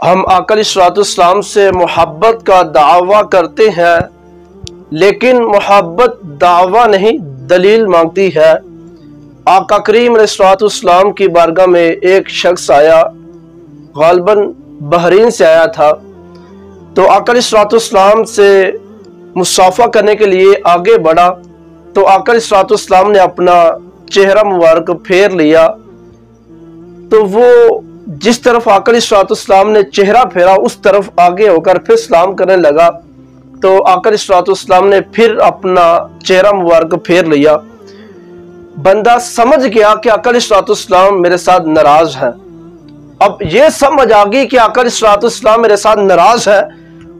हम आका अलैहिस्सलाम से मोहब्बत का दावा करते हैं, लेकिन मोहब्बत दावा नहीं दलील मांगती है। आका करीम अलैहिस्सलाम की बारगाह में एक शख्स आया, गालिबन बहरीन से आया था। तो आका अलैहिस्सलाम से मुसाफा करने के लिए आगे बढ़ा तो आका अलैहिस्सलाम ने अपना चेहरा मुबारक फेर लिया। तो वो जिस तरफ आका अलैहिस्सलाम ने चेहरा फेरा उस तरफ आगे होकर फिर सलाम करने लगा। तो आका अलैहिस्सलाम ने फिर अपना चेहरा मुबारक फेर लिया। बंदा समझ गया कि आका अलैहिस्सलाम मेरे साथ नाराज है। अब ये समझ आ गई कि आका अलैहिस्सलाम मेरे साथ नाराज है,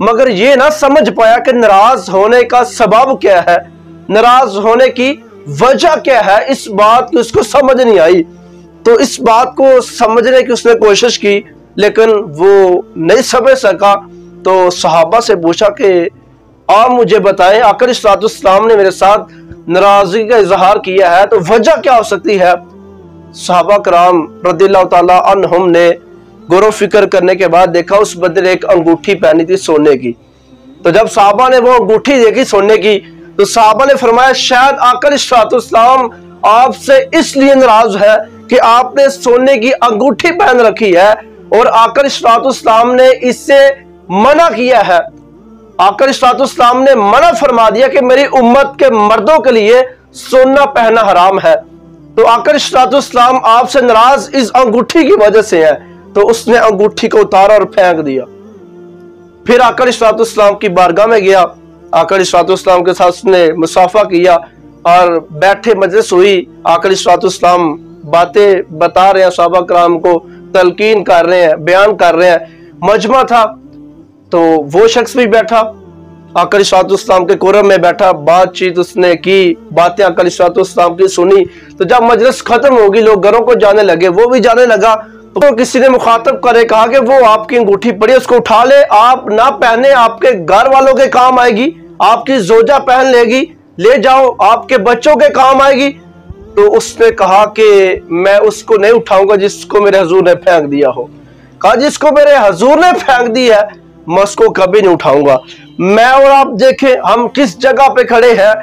मगर ये ना समझ पाया कि नाराज होने का सबब क्या है, नाराज होने की वजह क्या है। इस बात की उसको समझ नहीं आई। तो इस बात को समझने की उसने कोशिश की, लेकिन वो नहीं समझ सका। तो सहाबा से पूछा कि आप मुझे बताएं, आका अलैहिस्सलाम ने मेरे साथ नाराजगी का इजहार किया है, तो वजह क्या हो सकती है। सहाबा कराम रदियल्लाहु ताला अन्हुम ने गौर फिक्र करने के बाद देखा उस बंदे ने एक अंगूठी पहनी थी सोने की। तो जब सहाबा ने वो अंगूठी देखी सोने की, तो सहाबा ने फरमाया शायद आका अलैहिस्सलाम आपसे इसलिए नाराज है कि आपने सोने की अंगूठी पहन रखी है और आका अलैहिस्सलाम ने इससे मना किया है। आका अलैहिस्सलाम ने मना फरमा दिया कि मेरी उम्मत के मर्दों के लिए सोना पहनना हराम है। तो आका अलैहिस्सलाम आपसे नाराज इस अंगूठी की वजह से है। तो उसने अंगूठी को उतारा और फेंक दिया। फिर आका अलैहिस्सलाम की बारगाह में गया, आका अलैहिस्सलाम के साथ उसने मुसाफा किया और बैठे मजलिस हुई। आका अलैहिस्सलाम बातें बता रहे हैं, सहाबा कराम को तलकीन कर रहे हैं, बयान कर रहे हैं। मजमा था तो वो शख्स भी बैठा, आका अलैहिस्सलाम के कुरब में बैठा, बातचीत उसने की, बातें आका अलैहिस्सलाम की सुनी। तो जब मजलिस खत्म होगी, लोग घरों को जाने लगे, वो भी जाने लगा। तो किसी ने मुखातब करे, कहा कि वो आपकी अंगूठी पड़ी, उसको उठा ले, आप ना पहने, आपके घर वालों के काम आएगी, आपकी जोजा पहन लेगी, ले जाओ, आपके बच्चों के काम आएगी। तो उसने कहा कि मैं उसको नहीं उठाऊंगा जिसको मेरे हुजूर ने फेंक दिया हो। कहा जिसको मेरे हुजूर ने फेंक दिया है मैं उसको कभी नहीं उठाऊंगा। मैं और आप देखें हम किस जगह पे खड़े हैं,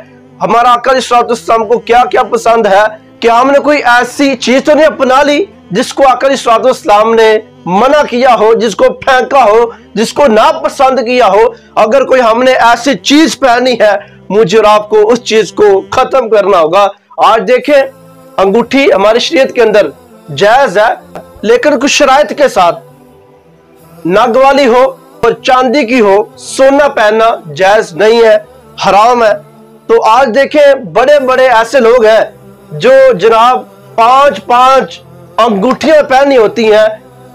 हमारा आका अलैहिस्सलाम को क्या क्या पसंद है, कि हमने कोई ऐसी चीज तो नहीं अपना ली जिसको आका अलैहिस्सलाम ने मना किया हो, जिसको फेंका हो, जिसको ना पसंद किया हो। अगर कोई हमने ऐसी चीज पहनी है, मुझे और आपको उस चीज को खत्म करना होगा। आज देखें अंगूठी हमारी शरीयत के अंदर जायज है, लेकिन कुछ शराइत के साथ। नग वाली हो और चांदी की हो, सोना पहनना जायज नहीं है, हराम है। तो आज देखें बड़े बड़े ऐसे लोग हैं जो जनाब 5-5 अंगूठियां पहनी होती हैं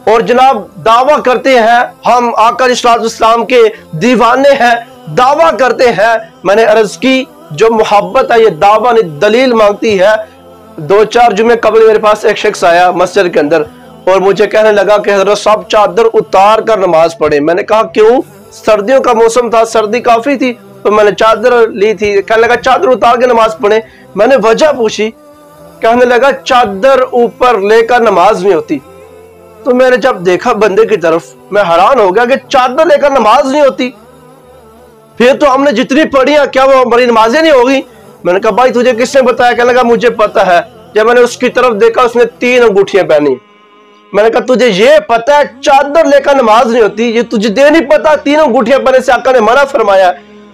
और जनाब दावा करते हैं हम आका अलैहिस्सलाम के दीवाने हैं, दावा करते हैं। मैंने अर्ज की जो मोहब्बत है ये दावा नहीं दलील मांगती है। 2-4 जुमे कबल मेरे पास एक शख्स आया मस्जिद के अंदर और मुझे कहने लगा कि हज़रत साहब चादर उतार कर नमाज पढ़े। मैंने कहा क्यों? सर्दियों का मौसम था, सर्दी काफी थी, तो मैंने चादर ली थी। कहने लगा चादर उतार के नमाज पढ़े। मैंने वजह पूछी, कहने लगा चादर ऊपर लेकर नमाज नहीं होती। तो मैंने जब देखा बंदे की तरफ, मैं हैरान हो गया कि चादर लेकर नमाज नहीं होती, फिर तो हमने जितनी पढ़ी है क्या वो हमारी नमाजें नहीं होगी? मैंने कहा भाई तुझे किसने बताया? कहने लगा मुझे पता है। जब मैंने उसकी तरफ देखा उसने 3 अंगूठियां पहनी। मैंने कहा तुझे ये पता है चादर लेकर नमाज नहीं होती? ये तुझे दे नहीं पता 3 अंगूठियां पहने से आका ने मना फरमाया?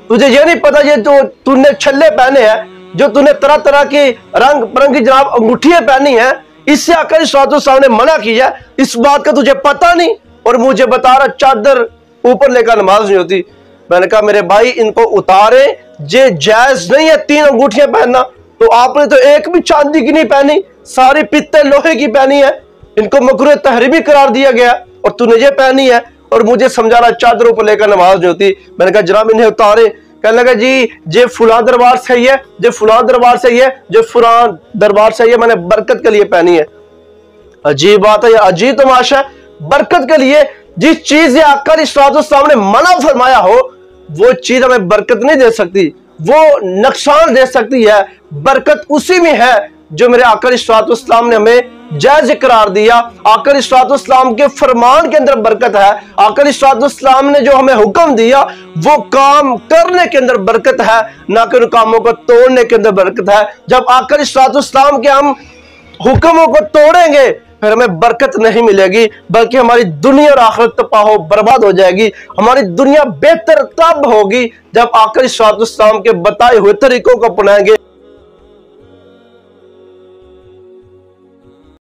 तुझे ये नहीं पता ये तो तूने छल्ले पहने हैं, जो तूने तरह तरह की रंग बिरंगी जनाब अंगूठियां पहनी है, इससे आका अलैहिस्सलाम ने मना किया? इस बात का तुझे पता नहीं और मुझे बता रहा चादर ऊपर लेकर नमाज नहीं होती। मैंने कहा मेरे भाई इनको उतारे, ये जायज नहीं है 3 अंगूठियां पहनना। तो आपने तो एक भी चांदी की नहीं पहनी, सारी पित्ते लोहे की पहनी है, इनको मकरूह तहरीमी करार दिया गया और तूने ये पहनी है और मुझे समझा रहा चादर ऊपर लेकर नमाज नहीं होती। मैंने कहा जनाब इन्हें उतारे। कहने लगा जी ये फुला दरबार से ही है, जो फुला दरबार से ही है, जो फुला दरबार से ही है, मैंने बरकत के लिए पहनी है। अजीब बात है, अजीब तमाशा है। बरकत के लिए जिस चीज से आका अलैहिस्सलाम ने मना फरमाया हो वो चीज हमें बरकत नहीं दे सकती, वो नुकसान दे सकती है। बरकत उसी में है जो मेरे आका अलैहिस्सलाम ने हमें जायज करार दिया। आका अलैहिस्सलाम के फरमान के अंदर बरकत है। आका अलैहिस्सलाम ने जो हमें हुक्म दिया वो काम करने के अंदर बरकत है, ना कि उन कामों को तोड़ने के अंदर बरकत है। जब आका अलैहिस्सलाम के हम हुक्मों को तोड़ेंगे फिर हमें बरकत नहीं मिलेगी, बल्कि हमारी दुनिया और आखिरत तबाह बर्बाद हो जाएगी। हमारी दुनिया बेहतर तब होगी जब आका अलैहिस्सलाम के बताए हुए तरीकों को अपनाएंगे।